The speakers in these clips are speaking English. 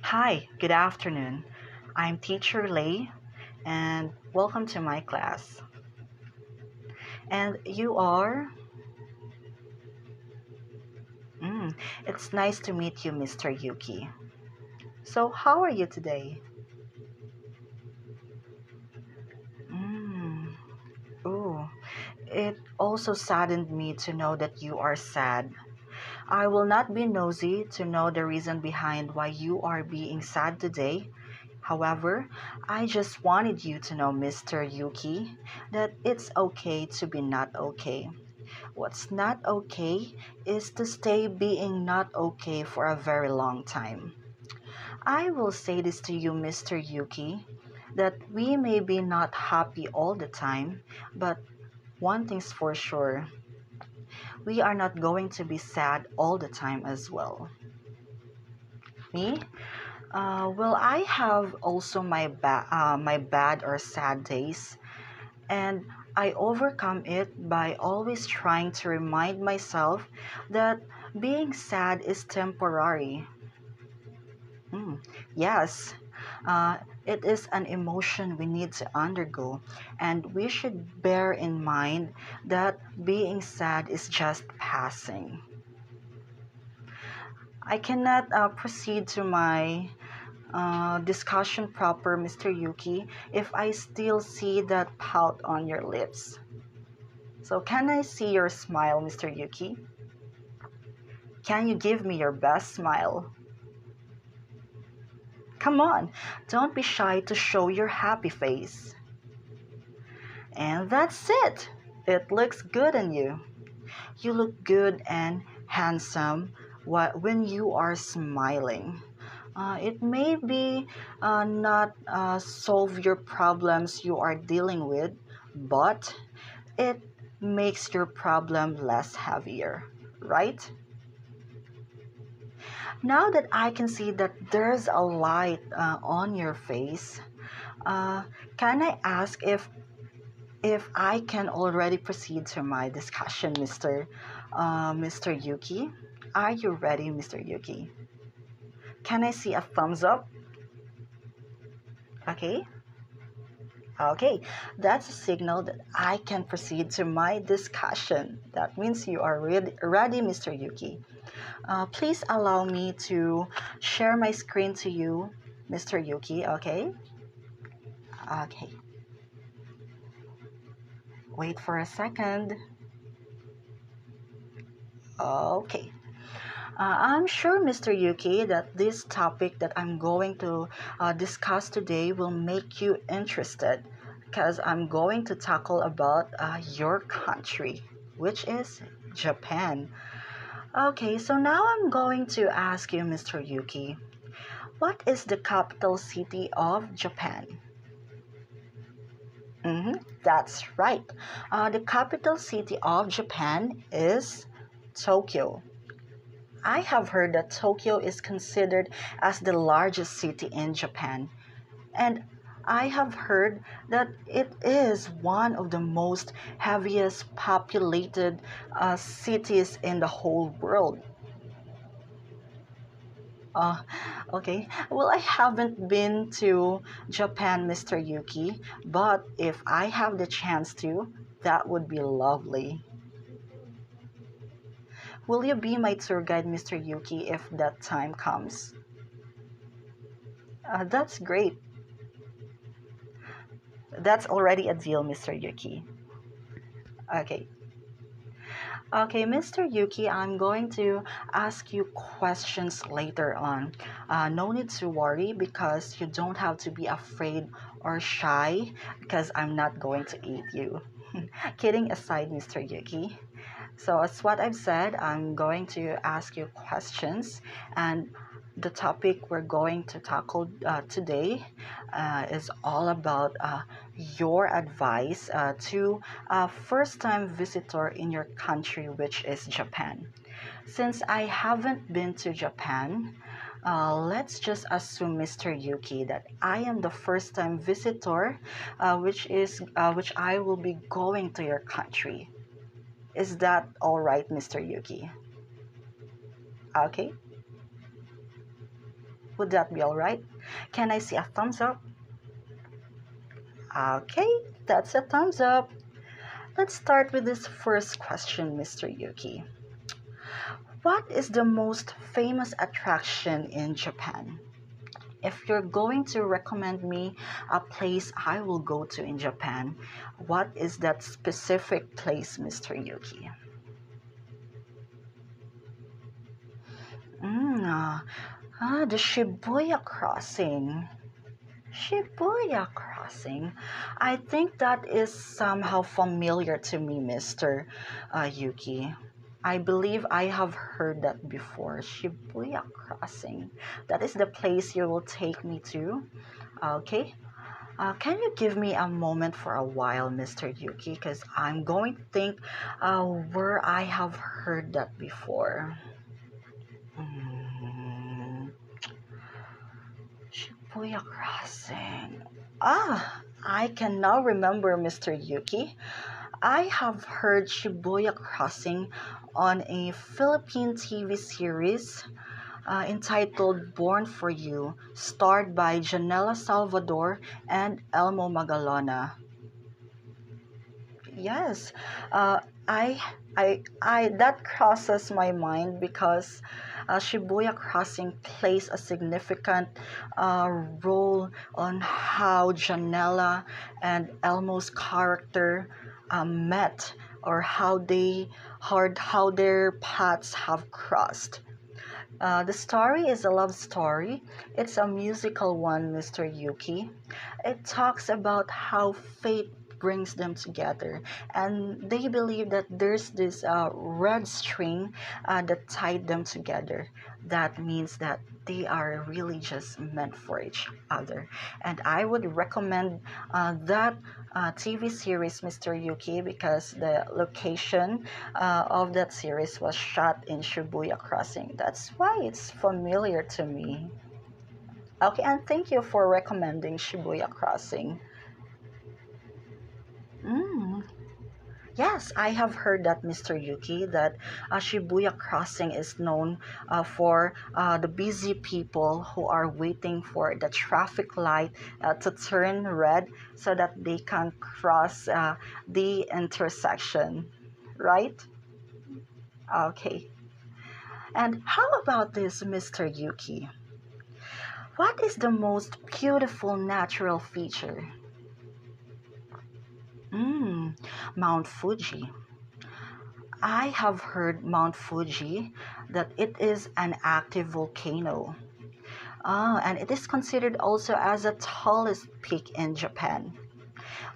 Hi, good afternoon. I'm Teacher Lei, and welcome to my class. And you are? Mm, it's nice to meet you, Mr. Yuki. So, how are you today? Mm, ooh, it also saddened me to know that you are sad. I will not be nosy to know the reason behind why you are being sad today. However, I just wanted you to know, Mr. Yuki, that it's okay to be not okay. What's not okay is to stay being not okay for a very long time. I will say this to you, Mr. Yuki, that we may be not happy all the time, but one thing's for sure, we are not going to be sad all the time as well. Me? Well, I have also my bad or sad days, and I overcome it by always trying to remind myself that being sad is temporary. Mm, yes, it is an emotion we need to undergo, and we should bear in mind that being sad is just passing. I cannot proceed to my discussion proper, Mr. Yuki, if I still see that pout on your lips. So, can I see your smile, Mr. Yuki? Can you give me your best smile? Come on, don't be shy to show your happy face. And that's it. It looks good on you. You look good and handsome when you are smiling. It may be not solve your problems you are dealing with, but it makes your problem less heavier, right? Now that I can see that there's a light on your face, uh, can I ask if I can already proceed to my discussion, Mr. Yuki? Are you ready, Mr. Yuki? Can I see a thumbs up? Okay. Okay, that's a signal that I can proceed to my discussion. That means you are ready, Mr. Yuki. Please allow me to share my screen to you, Mr. Yuki, okay? Okay, wait for a second. Okay. I'm sure, Mr. Yuki, that this topic that I'm going to discuss today will make you interested because I'm going to tackle about your country, which is Japan. Okay, so now I'm going to ask you, Mr. Yuki, what is the capital city of Japan? That's right. The capital city of Japan is Tokyo. I have heard that Tokyo is considered as the largest city in Japan, and I have heard that it is one of the most heaviest populated cities in the whole world. Uh, okay, well, I haven't been to Japan, Mr. Yuki, but if I have the chance to, that would be lovely. Will you be my tour guide, Mr. Yuki, if that time comes? That's great. That's already a deal, Mr. Yuki. Okay. Okay, Mr. Yuki, I'm going to ask you questions later on. No need to worry because you don't have to be afraid or shy because I'm not going to eat you. Kidding aside, Mr. Yuki. So, as what I've said, I'm going to ask you questions, and the topic we're going to tackle today is all about your advice to a first time visitor in your country, which is Japan. Since I haven't been to Japan, let's just assume, Mr. Yuki, that I am the first time visitor, which I will be going to your country. Is that all right, Mr. Yuki? Okay. Would that be all right? Can I see a thumbs up? Okay, that's a thumbs up. Let's start with this first question, Mr. Yuki. What is the most famous attraction in Japan? If you're going to recommend me a place I will go to in Japan, what is that specific place, Mr. Yuki? The Shibuya Crossing. Shibuya Crossing. I think that is somehow familiar to me, Mr. Yuki. I believe I have heard that before. Shibuya Crossing. That is the place you will take me to. Okay. Can you give me a moment for a while, Mr. Yuki? Because I'm going to think where I have heard that before. Mm, Shibuya Crossing. I can now remember, Mr. Yuki. I have heard Shibuya Crossing on a Philippine TV series entitled Born for You, starred by Janela Salvador and Elmo Magalona. Yes, uh, I, that crosses my mind because Shibuya Crossing plays a significant role on how Janela and Elmo's character met, or how their paths have crossed. The story is a love story. It's a musical one, Mr. Yuki. It talks about how fate brings them together, and they believe that there's this red string that tied them together. That means that they are really just meant for each other. And I would recommend that TV series, Mr. Yuki, because the location of that series was shot in Shibuya Crossing. That's why it's familiar to me. Okay, and thank you for recommending Shibuya Crossing. Mm, yes, I have heard that, Mr. Yuki, that Shibuya Crossing is known for the busy people who are waiting for the traffic light to turn red so that they can cross the intersection, right? Okay. And how about this, Mr. Yuki? What is the most beautiful natural feature? Mm, Mount Fuji. I have heard Mount Fuji that it is an active volcano. And it is considered also as the tallest peak in Japan.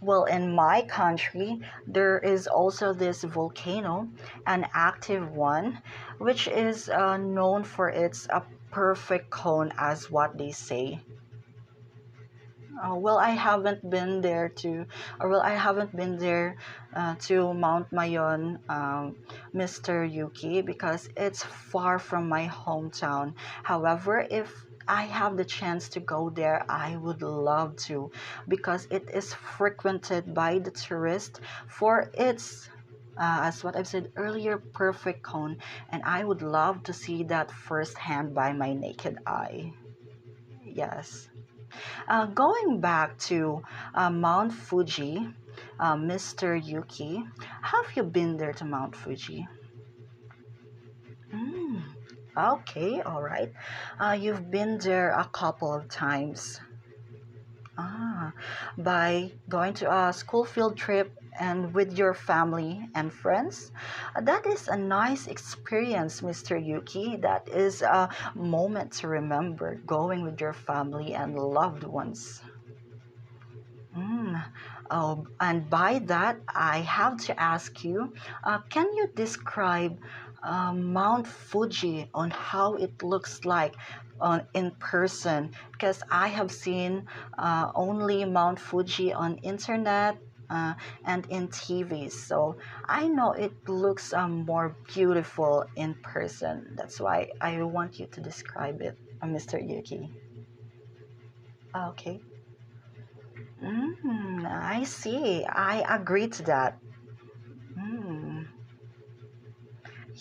Well, in my country, there is also this volcano, an active one, which is known for its perfect cone, as what they say. Well, I haven't been there I haven't been there to Mount Mayon, Mr. Yuki, because it's far from my hometown. However, if I have the chance to go there, I would love to, because it is frequented by the tourists for its, as what I've said earlier, perfect cone, and I would love to see that firsthand by my naked eye. Yes. Going back to Mount Fuji, Mr. Yuki, have you been there to Mount Fuji? Mm, okay, all right. You've been there a couple of times. Ah, by going to a school field trip and with your family and friends. That is a nice experience, Mr. Yuki. That is a moment to remember, going with your family and loved ones. Mm. Oh, and by that, I have to ask you, can you describe Mount Fuji on how it looks like in person? Because I have seen only Mount Fuji on internet and in TV, so I know it looks more beautiful in person. That's why I want you to describe it, Mr. Yuki. Okay. I see. I agree to that. Mm.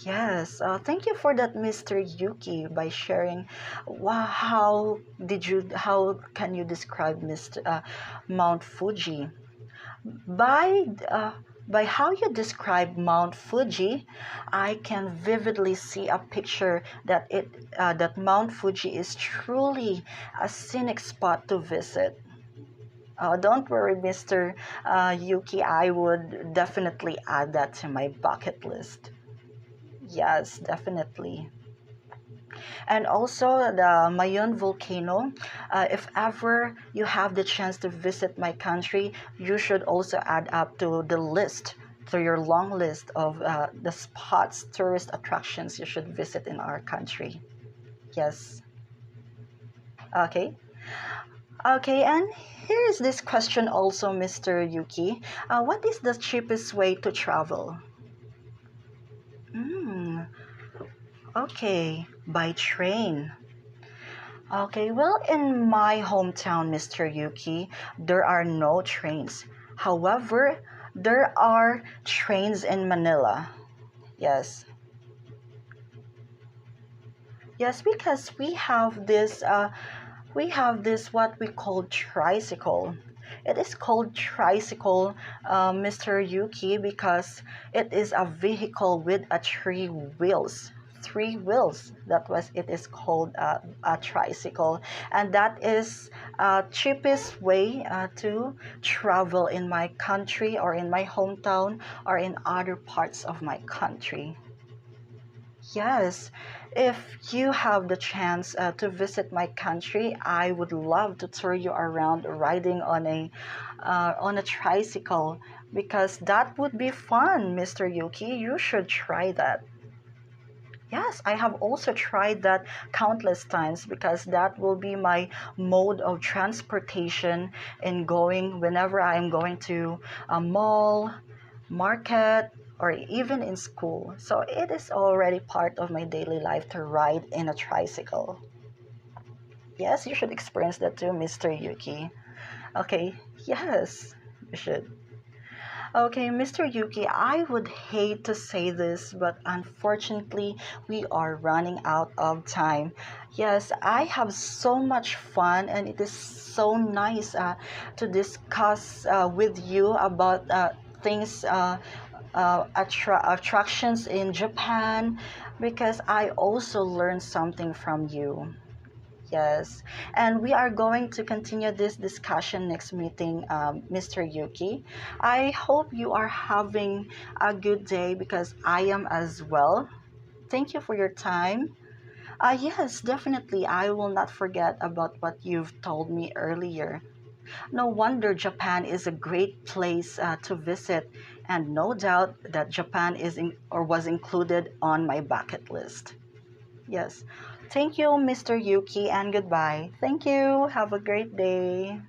Yes, thank you for that, Mr. Yuki, by sharing. Wow, how can you describe Mount Fuji? By uh, by how you describe Mount Fuji, I can vividly see a picture that Mount Fuji is truly a scenic spot to visit. Don't worry, Mr. Yuki, I would definitely add that to my bucket list. Yes, definitely. And also the Mayon volcano. If ever you have the chance to visit my country, you should also add up to the list, to your long list of the spots, tourist attractions you should visit in our country. Yes. Okay. Okay, and here is this question also, Mr. Yuki. What is the cheapest way to travel? Hmm. Okay, by train. Okay, well, in my hometown, Mr. Yuki, there are no trains. However, there are trains in Manila. Yes. Yes, because we have this what we call tricycle. It is called tricycle, Mr. Yuki, because it is a vehicle with a three wheels. Three wheels. That was it is called a tricycle, and that is cheapest way to travel in my country or in my hometown or in other parts of my country. Yes, if you have the chance to visit my country, I would love to tour you around riding on a tricycle because that would be fun, Mr. Yuki. You should try that. Yes, I have also tried that countless times because that will be my mode of transportation in going whenever I am going to a mall, market, or even in school. So it is already part of my daily life to ride in a tricycle. Yes, you should experience that too, Mr. Yuki. Okay, yes, you should. Okay, Mr. Yuki, I would hate to say this, but unfortunately, we are running out of time. Yes, I have so much fun, and it is so nice to discuss with you about things, attractions in Japan, because I also learned something from you. Yes, and we are going to continue this discussion next meeting, Mr. Yuki. I hope you are having a good day because I am as well. Thank you for your time. Yes, definitely. I will not forget about what you've told me earlier. No wonder Japan is a great place to visit, and no doubt that Japan is or was included on my bucket list. Yes. Thank you, Mr. Yuki, and goodbye. Thank you. Have a great day.